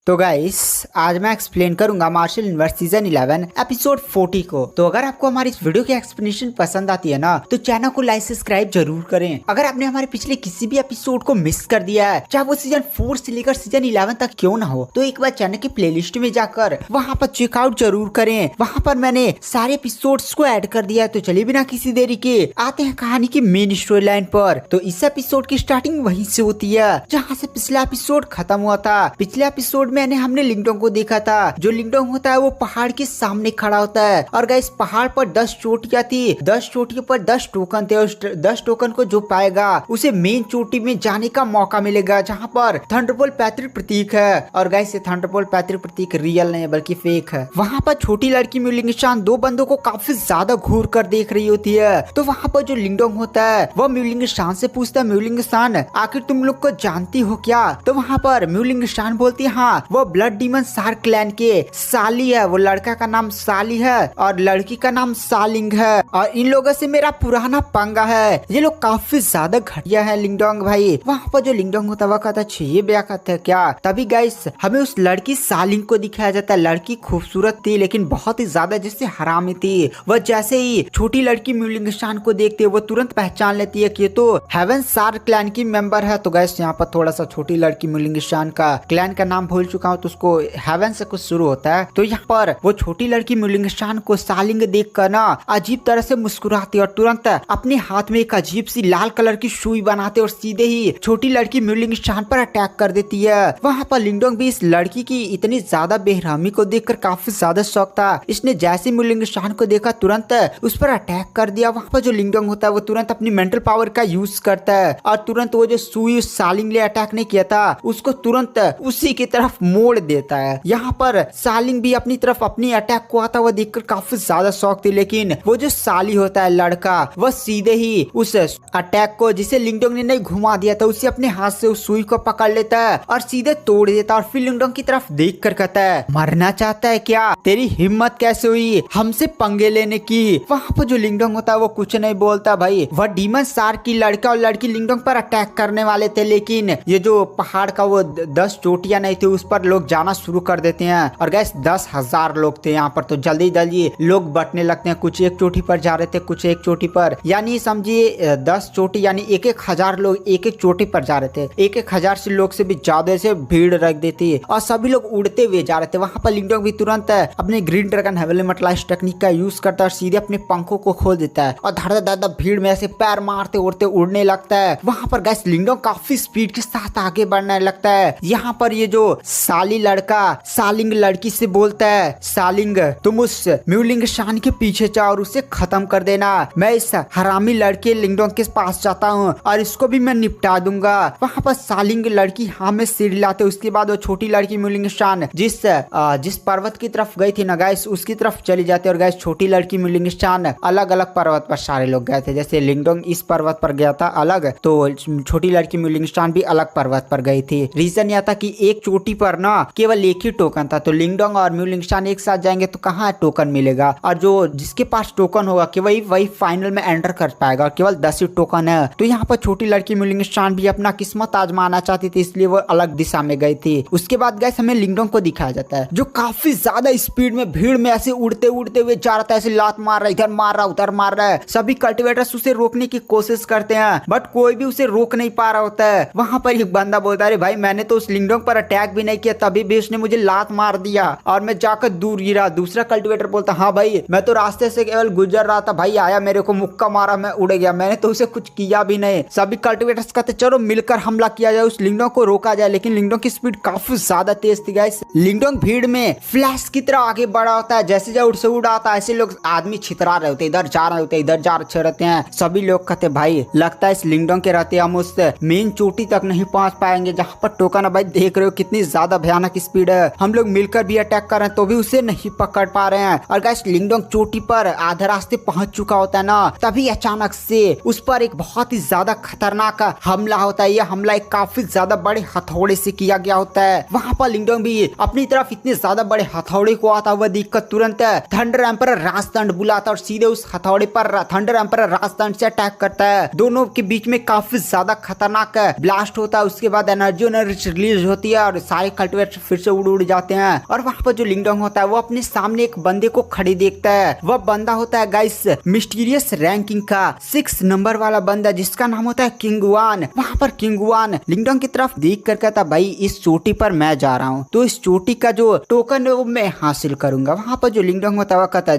तो गाइस आज मैं एक्सप्लेन करूंगा मार्शल यूनिवर्स सीजन 11 एपिसोड 40 को। तो अगर आपको हमारी इस वीडियो की एक्सप्लेनेशन पसंद आती है ना तो चैनल को लाइक सब्सक्राइब जरूर करें। अगर आपने हमारे पिछले किसी भी एपिसोड को मिस कर दिया है, चाहे वो सीजन 4 से लेकर सीजन 11 तक क्यों ना हो, तो एक बार चैनल की प्लेलिस्ट में जाकर वहाँ पर चेकआउट जरूर करें। वहाँ पर मैंने सारे एपिसोड्स को ऐड कर दिया है। तो चलिए बिना किसी देरी के आते हैं कहानी की मेन स्टोरी लाइन पर। तो इस एपिसोड की स्टार्टिंग वहीं से होती है जहाँ से पिछला एपिसोड खत्म हुआ था। पिछले एपिसोड में हमने लिंगडोंग को देखा था। जो लिंगडोंग होता है वो पहाड़ के सामने खड़ा होता है और गाइस पहाड़ पर 10 चोटियां थी। 10 चोटियों पर 10 टोकन थे। उस 10 टोकन को जो पाएगा उसे मेन चोटी में जाने का मौका मिलेगा जहाँ पर थंडरबोल्ट पैतृक प्रतीक है। और गाइस ये थंडरबोल्ट पैतृक प्रतीक रियल नहीं है बल्कि फेक है। वहाँ पर छोटी लड़की म्यूलिंग शान दो बंदों को काफी ज्यादा घूर कर देख रही होती है। तो वहाँ पर जो लिंगडोंग होता है वो म्यूलिंग शान से पूछता है, म्यूलिंग शान आखिर तुम लोग को जानती हो क्या? तो वहाँ पर म्यूलिंग शान बोलती है हाँ, वो ब्लड डीमन सार क्लैन के साली है। वो लड़का का नाम साली है और लड़की का नाम सालिंग है और इन लोगों से मेरा पुराना पंगा है। ये लोग काफी ज्यादा घटिया है लिंगडोंग भाई। वहाँ पर जो लिंगडोंग होता है कहता है ये ब्याह करते है क्या? तभी गाइस हमें उस लड़की सालिंग को दिखाया जाता है। लड़की खूबसूरत थी लेकिन बहुत ही ज्यादा जिससे हरामी थी। वह जैसे ही छोटी लड़की म्यूलिंग शान को देखती है वो तुरंत पहचान लेती है कि ये तो हेवन सार क्लैन की मेंबर है। तो गाइस यहाँ पर थोड़ा सा छोटी लड़की म्यूलिंग शान का क्लैन का नाम भूल चुका हूँ तो उसको हेवन से कुछ शुरू होता है। तो यहाँ पर वो छोटी लड़की म्यूलिंग शान को सालिंग देखकर ना अजीब तरह से मुस्कुराती और तुरंत अपने हाथ में एक अजीब सी लाल कलर की सुई बनाते और सीधे ही छोटी लड़की म्यूलिंग शान पर अटैक कर देती है। वहाँ पर लिंगडोंग भी इस लड़की की इतनी ज्यादा बेरहमी को देखकर काफी ज्यादा शौक था। इसने जैसे म्यूलिंग शान को देखा तुरंत उस पर अटैक कर दिया। वहाँ पर जो लिंगडोंग होता है वो तुरंत अपनी मेंटल पावर का यूज करता है और तुरंत वो जो सुई उस सालिंग ले अटैक नहीं किया था उसको तुरंत उसी की तरफ मोड़ देता है। यहाँ पर सालिंग भी अपनी तरफ अपनी अटैक को आता हुआ देखकर काफी ज्यादा शौक थी, लेकिन वो जो साली होता है लड़का वह सीधे ही उस अटैक को जिसे लिंगडोंग ने नहीं घुमा दिया था उसे अपने हाथ से उस सुई को पकड़ लेता है और सीधे तोड़ देता है और फिर लिंगडोंग की तरफ देख कर कहता है मरना चाहता है क्या? तेरी हिम्मत कैसे हुई हमसे पंगे लेने की? वहाँ पर जो लिंगडोंग होता है वो कुछ नहीं बोलता भाई। वह डीमन सार की लड़का और लड़की लिंगडोंग पर अटैक करने वाले थे लेकिन ये जो पहाड़ का वो 10 चोटियां नहीं थी उस पर लोग जाना शुरू कर देते हैं और गैस 10,000 लोग थे यहाँ पर। तो जल्दी जल्दी लोग बटने लगते हैं। कुछ एक चोटी पर जा रहे थे कुछ एक चोटी पर, यानी समझिए 10 चोटी यानी 1,000 लोग एक एक चोटी पर जा रहे थे। 1,000 से लोग से भी ज्यादा से भीड़ रख देती और सभी लोग उड़ते हुए जा रहे थे। वहाँ पर लिंगडोंग भी तुरंत अपने ग्रीन ड्रैगन हेवनली मटलाइज टेक्निक का यूज करता है और सीधे अपने पंखों को खोल देता है और धड़ धड़ भीड़ में ऐसे पैर मारते उड़ते उड़ने लगता है। वहाँ पर गैस लिंगडोंग काफी स्पीड के साथ आगे बढ़ने लगता है। यहाँ पर ये जो साली लड़का सालिंग लड़की से बोलता है सालिंग तुम उस म्यूलिंग शान के पीछे जाओ और उसे खत्म कर देना। मैं इस हरामी लड़के लिंगडोंग के पास जाता हूँ और इसको भी मैं निपटा दूंगा। वहाँ पर सालिंग लड़की हाँ में सिर हिलाते। उसके बाद वो छोटी लड़की म्यूलिंग शान जिस पर्वत की तरफ गई थी ना गाइस उसकी तरफ चली जाती है और गाइस छोटी लड़की म्यूलिंग शान अलग अलग पर्वत पर सारे लोग गए थे। जैसे लिंगडोंग इस पर्वत पर गया था अलग, तो छोटी लड़की म्यूलिंग शान भी अलग पर्वत पर गई थी। रीजन यह था कि एक चोटी पर ना केवल एक ही टोकन था, तो लिंगडोंग और म्यूलिंग शान एक साथ जाएंगे तो कहाँ टोकन मिलेगा और जो जिसके पास टोकन होगा केवल वही फाइनल में एंटर कर पाएगा और केवल 10 ही टोकन है। तो यहाँ पर छोटी लड़की म्यूलिंग शान भी अपना किस्मत आजमाना चाहती थी इसलिए वो अलग दिशा में गई थी। उसके बाद गैस हमें लिंगडोंग को दिखाया जाता है जो काफी ज्यादा स्पीड में भीड़ में ऐसे उड़ते उड़ते हुए जा रहा था। ऐसे लात मार रहा है, इधर मार रहा उधर मार रहा है। सभी कल्टिवेटर्स उसे रोकने की कोशिश करते हैं बट कोई भी उसे रोक नहीं पा रहा होता है। वहां पर एक बंदा बोलता है भाई मैंने तो उस लिंगडोंग पर अटैक भी नहीं किया तभी भी उसने मुझे लात मार दिया और मैं जाकर दूर गिरा। दूसरा कल्टिवेटर बोलता हाँ भाई मैं तो रास्ते से केवल गुजर रहा था, भाई आया मेरे को मुक्का मारा मैं उड़ गया, मैंने तो उसे कुछ किया भी नहीं। सभी कल्टिवेटर्स कहते चलो मिलकर हमला किया जाए, उस लिंगडोंग को रोका जाए। लेकिन लिंगडोंग की स्पीड काफी ज्यादा तेज थी गाइस। लिंगडोंग भीड़ में फ्लैश की तरह आगे बढ़ा होता है। जैसे जब उड़से उड़ा आता है ऐसे लोग आदमी छितरा रहे होते, इधर जा रहे होते इधर जा रहे रहते हैं। सभी लोग कहते भाई लगता है इस लिंगडोंग के रहते हम उस मेन चोटी तक नहीं पहुंच पाएंगे जहाँ पर टोकन है। भाई देख रहे हो कितनी ज्यादा भयानक स्पीड है, हम लोग मिलकर भी अटैक कर रहे हैं तो भी उसे नहीं पकड़ पा रहे हैं। और गाइस लिंगडोंग चोटी पर आधे रास्ते पहुंच चुका होता है ना तभी अचानक से उस पर एक बहुत ही ज्यादा खतरनाक हमला होता है। यह हमला एक काफी ज्यादा बड़े हथौड़े से किया गया होता है। वहाँ पर लिंगडोंग भी अपनी तरफ इतने ज्यादा बड़े हथौड़े को आता हुआ देखकर तुरंत थंडर एम्परर राजदंड बुलाता और सीधे उस हथौड़े पर थंडर एम्परर राजदंड से अटैक करता है। दोनों के बीच में काफी ज्यादा खतरनाक ब्लास्ट होता है। उसके बाद एनर्जी रिलीज होती है और सारे कल्टिवेटर फिर से उड़ जाते हैं और वहाँ पर जो लिंगडोंग होता है वो अपने सामने एक बंदे को खड़े देखता है। वह बंदा होता है गाइस मिस्टीरियस रैंकिंग का 6 नंबर वाला बंदा जिसका नाम होता है किंगवान। वहाँ पर किंगवान लिंगडोंग की तरफ देख कर कहता भाई इस चोटी पर मैं जा रहा हूँ, तो इस चोटी का जो टोकन है वो मैं हासिल करूंगा। वहाँ पर जो लिंगडोंग होता है वो कहता है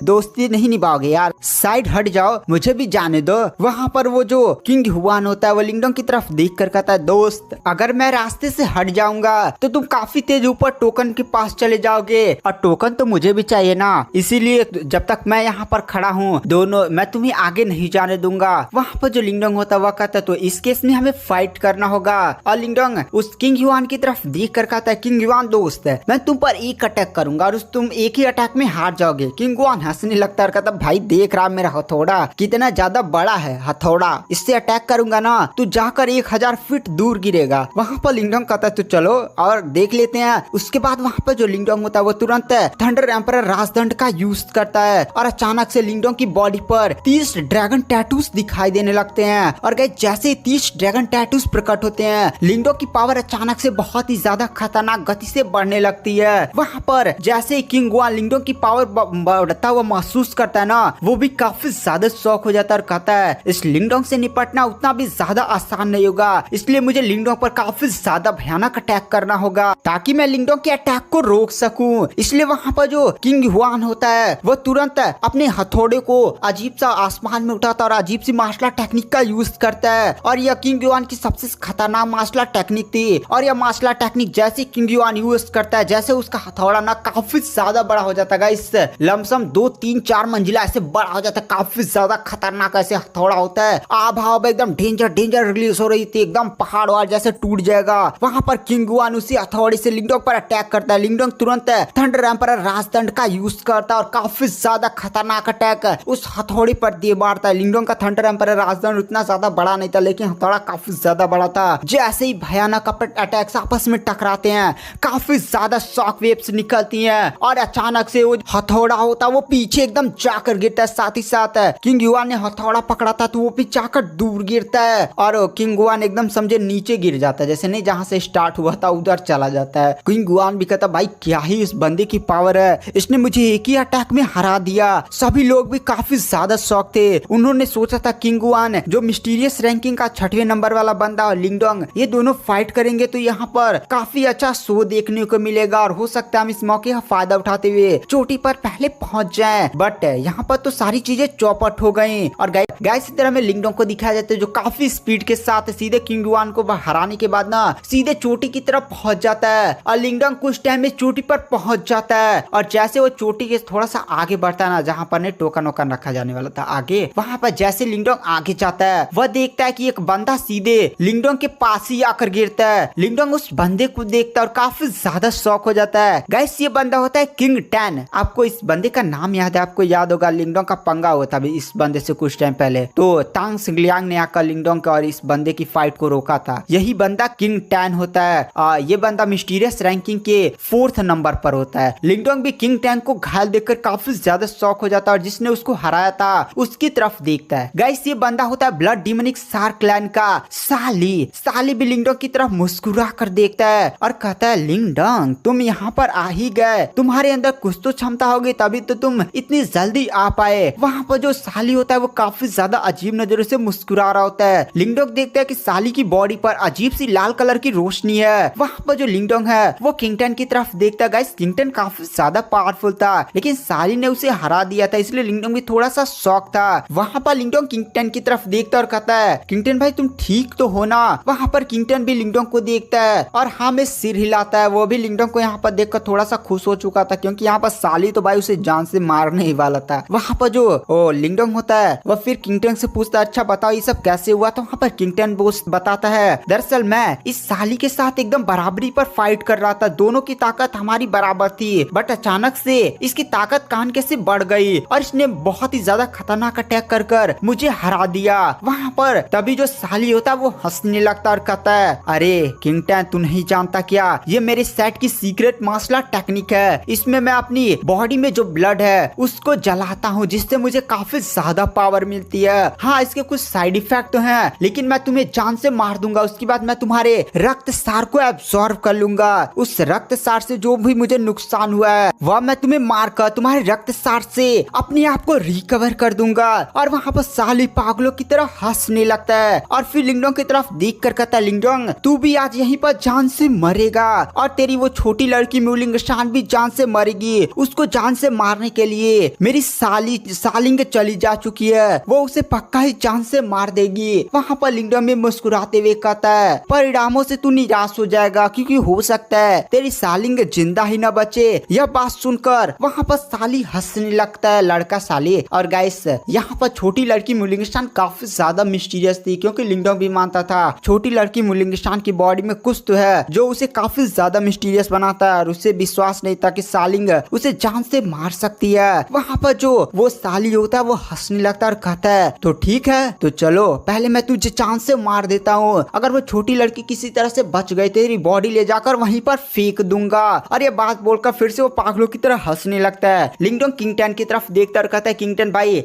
दोस्ती नहीं निभाओगे यार, साइड हट जाओ, मुझे भी जाने दो। वहाँ पर वो जो किंग हुआन होता है वो लिंगडोंग की तरफ देख कर कहता है दोस्त अगर मैं रास्ते से हट जाऊंगा तो तुम काफी तेज ऊपर टोकन के पास चले जाओगे और टोकन तो मुझे भी चाहिए ना, इसीलिए जब तक मैं यहाँ पर खड़ा हूँ दोनों मैं तुम्हें आगे नहीं जाने दूंगा। वहाँ पर जो लिंगडोंग होता है वह कहता है तो इस केस में हमें फाइट करना होगा। और लिंगडोंग उस किंग युआन की तरफ देख कर कहता है किंग युआन दोस्त मैं तुम पर एक अटैक करूंगा और तुम एक ही अटैक में हार जाओगे। किंग युआन हंसने लगता है और कहता भाई देख रहा मेरा हथौड़ा कितना ज्यादा बड़ा है, हथौड़ा इससे अटैक करूंगा ना तू जाकर 1000 फीट दूर गिरेगा। वहाँ पर लिंगडोंग कहता है तो चलो और देख लेते हैं। उसके बाद वहाँ पर जो लिंगडोंग होता है वो तुरंत थंडर एम्परर राजदंड का यूज करता है और अचानक से लिंगडोंग की बॉडी पर 30 ड्रैगन टैटूज दिखाई देने लगते हैं। और गाइस जैसे 30 ड्रैगन टैटूज प्रकट होते हैं लिंगडोंग की पावर अचानक से बहुत ही ज्यादा खतरनाक गति से बढ़ने लगती है। वहाँ पर जैसे किंग युआन लिंगडोंग की पावर बढ़ता हुआ महसूस करता है ना वो भी काफी ज्यादा शौक हो जाता है और कहता है इस लिंगडोंग से निपटना उतना भी ज्यादा आसान नहीं होगा, इसलिए मुझे लिंगडोंग पर काफी ज्यादा भयानक अटैक करना होगा ताकि मैं लिंगडोंग के अटैक को रोक सकूं। इसलिए वहाँ पर जो किंग युआन होता है वो तुरंत अपने हथौड़े को अजीब सा आसमान में उठाता और अजीब सी मार्शल टेक्निक का यूज करता है। और यह किंग युआन की सबसे खतरनाक मार्शल टेक्निक थी और यह मार्शल टेक्निक जैसे किंग युआन यूज करता है जैसे उसका हथौड़ा ना काफी ज्यादा बड़ा हो जाता है। इस लमसम 2 3 4 मंजिला ऐसे बड़ा हो जाता है, काफी ज्यादा खतरनाक ऐसे हथौड़ा होता है। आब हवा एकदम डेंजर रिलीज हो रही थी, एकदम पहाड़ वार जैसे टूट जाएगा। वहाँ पर किंग युआन उसी हथौड़े से लिंगडोंग पर अटैक करता है। लिंगडोंग तुरंत थंडर एम्परर राजदंड का यूज करता है और काफी ज्यादा खतरनाक अटैक उस हथौड़े पर दे मारता है। लिंगडोंग का थंडर एम्परर राजदंड उतना ज्यादा बड़ा नहीं था लेकिन हथौड़ा काफी ज्यादा बड़ा था। जैसे ही भयानक अटैक्स आपस में टकराते हैं काफी ज्यादा शॉक वेव्स निकलती हैं और अचानक से वो हथौड़ा होता है वो पीछे एकदम जाकर गिरता है। साथ ही साथ किंग युआन ने हथौड़ा पकड़ा था तो वो भी जाकर दूर गिरता है और किंग युआन एकदम समझे नीचे गिर जाता है, जैसे नहीं जहाँ से स्टार्ट हुआ था उधर चला जाता है। किंग युआन भी कहता भाई क्या ही इस बंदे की पावर है, इसने मुझे एक ही अटैक में हरा दिया। सभी लोग भी काफी ज्यादा शौक थे, उन्होंने सोचा था किंग युआन जो मिस्टीरियस रैंकिंग का 6वें नंबर वाला बंदा और लिंगडोंग ये दोनों फाइट करेंगे तो यहाँ पर काफी अच्छा शो देखने को मिलेगा और हो सकता है हम इस मौके का फायदा उठाते हुए चोटी पर पहले पहुंच जाएं। बट यहाँ पर तो सारी चीजें चौपट हो गई और गाइस इस तरह में लिंगडोंग को दिखाया जाता है जो काफी स्पीड के साथ सीधे किंग युआन को हराने के बाद ना सीधे चोटी की तरफ पहुंच जाता है और लिंगडोंग कुछ टाइम में चोटी पर पहुंच जाता है। और जैसे वो चोटी के थोड़ा सा आगे बढ़ता है ना जहाँ पर ने टोकन वोकन रखा जाने वाला था आगे, वहाँ पर जैसे लिंगडोंग आगे जाता है वह देखता है कि एक बंदा सीधे लिंगडोंग के पास ही आकर गिरता है। लिंगडोंग उस बंदे को देखता है और काफी ज्यादा शौक हो जाता है। गाइस ये बंदा होता है किंग टैन, आपको इस बंदे का नाम याद है? आपको याद होगा लिंगडोंग का पंगा हुआ था इस बंदे से कुछ टाइम पहले, तो तांग सिंगलियांग ने आकर लिंगडोंग का और इस बंदे की फाइट को रोका था। यही बंदा किंग टैन होता है। ये बंदा मिस्टीरियस रैंकिंग के 4th नंबर पर होता है। लिंगडोंग भी किंग टैन को घायल देखकर काफी ज्यादा शौक हो जाता है और जिसने उसको हराया था उसकी तरफ देखता है। गाइस ये बंदा होता है ब्लड डिमोनिक शार्क क्लैन का साली भी लिंगडोंग की तरफ मुस्कुरा कर देखता है और कहता है लिंगडोंग तुम यहाँ पर आ ही गए, तुम्हारे अंदर कुछ तो क्षमता होगी तभी तो तुम इतनी जल्दी आ पाए। वहाँ पर जो साली होता है वो काफी ज्यादा अजीब नजरों से मुस्कुरा रहा होता है। लिंगडोंग देखता है कि साली की बॉडी पर अजीब सी लाल कलर की रोशनी है। वहाँ पर जो लिंगडोंग है वो किंगटन की तरफ देखता है। गाइस किंगटन काफी ज्यादा पावरफुल था लेकिन साली ने उसे हरा दिया था, इसलिए लिंगडोंग भी थोड़ा सा शौक था। वहाँ पर लिंगडोंग किंगटन की तरफ देखता और कहता है किंगटन भाई तुम ठीक तो हो ना? वहाँ पर किंगटन भी लिंगडोंग को देखता है और हाँ में सिर हिलाता है। वो भी लिंगडोंग को यहाँ पर देखकर थोड़ा सा खुश हो चुका था क्योंकि यहाँ पर साली तो भाई उसे जान से मारने ही वाला था। वहाँ पर जो लिंगडोंग होता है वह फिर किंगटन से पूछता है अच्छा बताओ ये सब कैसे हुआ? तो वहाँ पर किंगटन बताता है दरअसल मैं इस साली के साथ एकदम बराबरी पर फाइट कर रहा था, दोनों की ताकत हमारी बराबर थी, बट अचानक से इसकी ताकत कान कैसे बढ़ गई और इसने बहुत ही ज्यादा खतरनाक अटैक कर मुझे हरा दिया। वहाँ पर तभी जो साली होता है वो हंसने लगता और कहता है अरे किंगटन तू नहीं जानता क्या, ये मेरे सेट की सीक्रेट मार्शल टेक्निक है, इसमें मैं अपनी बॉडी में जो ब्लड है उसको जलाता हूँ जिससे मुझे काफी ज्यादा पावर मिलती है। हाँ इसके कुछ साइड इफेक्ट तो हैं लेकिन मैं तुम्हें जान से मार दूंगा, उसके बाद मैं तुम्हारे रक्त सार को एब्सॉर्ब कर लूंगा। उस रक्त सार से जो भी मुझे नुकसान हुआ है वह मैं तुम्हें मारकर तुम्हारे रक्त सार से अपने आप को रिकवर कर दूंगा। और वहाँ पर साली पागलों की तरह हंसने लगता है और फिर लिंगडोंग की तरफ देख कर कहता है, लिंगडोंग तू भी आज यहीं पर जान से मरेगा और तेरी वो छोटी लड़की म्यूलिंग शान भी जान से मरेगी। उसको जान से मारने के लिए मेरी सालिंग चली जा चुकी है, वो उसे पक्का ही जान से मार देगी। वहाँ पर लिंगडोंग में मुस्कुराते हुए कहता है, परिणामों से तू निराश हो जाएगा क्योंकि हो सकता है तेरी सालिंग जिंदा ही न बचे। यह बात सुनकर वहाँ पर साली हंसने लगता है, लड़का साली। और गाइस यहाँ पर छोटी लड़की मुलिंगशान काफी ज्यादा मिस्टीरियस थी क्योंकि लिंगडोंग भी मानता था छोटी लड़की मुलिंगशान की बॉडी में कुछ तो है जो उसे काफी ज्यादा मिस्टीरियस बनाता है और उसे विश्वास नहीं था कि सालिंग उसे जान से मार सकती है। वहाँ पर जो वो साली होता है वो हंसने लगता है और कहता है, तो ठीक है तो चलो पहले मैं तुझे जान से मार देता हूँ, अगर वो छोटी लड़की किसी तरह से बच गई तेरी बॉडी ले जाकर वहीं पर फेंक दूंगा। और ये बात बोलकर फिर से वो पागलों की तरह हंसने लगता है। लिंगडोंग किंगटन की तरफ देखता और कहता है, किंगटन भाई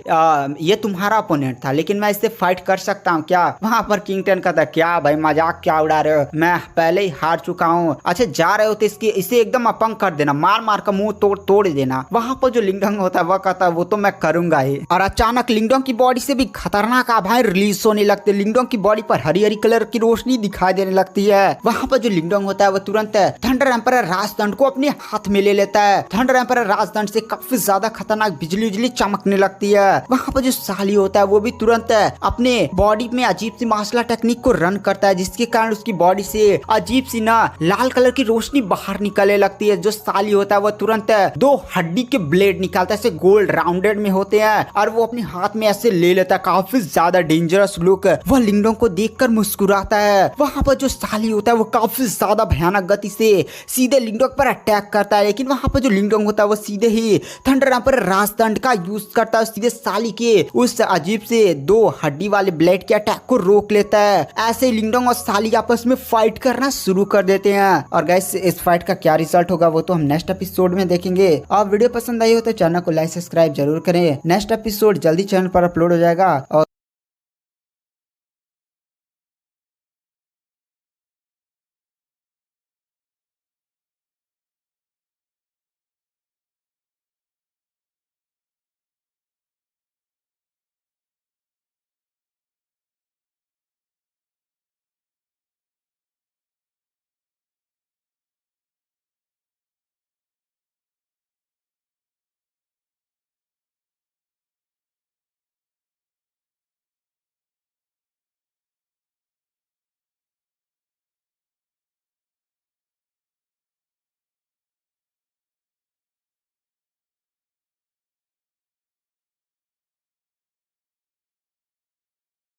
ये तुम्हारा ओपोनेंट था लेकिन मैं इससे फाइट कर सकता हूँ क्या? वहाँ पर किंगटन कहता है, क्या भाई मजाक क्या उड़ा रहे हो, मैं पहले ही हार चुका हूँ। अच्छा जा रहे हो तो इसे एकदम अपंग कर देना, मार मार का मुंह तोड़ देना। वहाँ पर जो लिंगडोंग होता है वह कहता है, वो तो मैं करूंगा ही। और अचानक लिंगडोंग की बॉडी से भी खतरनाक आभाएं रिलीज होने लगते। लिंगडोंग की बॉडी पर हरी हरी कलर की रोशनी दिखाई देने लगती है। वहाँ पर जो लिंगडोंग होता है वो तुरंत थंडर एम्परर राजदंड को अपने हाथ में ले लेता है। थंडर एम्परर राजदंड से काफी ज्यादा खतरनाक बिजली चमकने लगती है। वहाँ पर जो साली होता है वो भी तुरंत अपने बॉडी में अजीब सी मार्शल टेक्निक को रन करता है जिसके कारण उसकी बॉडी से अजीब सी ना लाल कलर की रोशनी बाहर निकलने लगती है। जो साली होता है वो तुरंत 2 हड्डी के ब्लेड निकालता है, ऐसे गोल्ड राउंडेड में होते हैं और वो अपने हाथ में ऐसे ले लेता है। काफी ज्यादा डेंजरस लुक। वह लिंगडोंग को देखकर मुस्कुराता है। वहाँ पर जो साली होता है वो काफी ज्यादा भयानक गति से सीधे लिंगडोंग पर अटैक करता है, लेकिन वहाँ पर जो लिंगडोंग होता है वो सीधे ही थंडर एम्परर राजदंड का यूज करता है, सीधे साली के उस अजीब से 2 हड्डी वाले ब्लेड के अटैक को रोक लेता है। ऐसे ही लिंगडोंग और साली आपस में फाइट करना शुरू कर देते हैं। और गाइस इस फाइट का क्या रिजल्ट होगा वो तो हम नेक्स्ट एपिसोड में देखेंगे। और वीडियो पसंद आई हो तो चैनल को लाइक सब्सक्राइब जरूर करें। नेक्स्ट एपिसोड जल्दी चैनल पर अपलोड हो जाएगा। और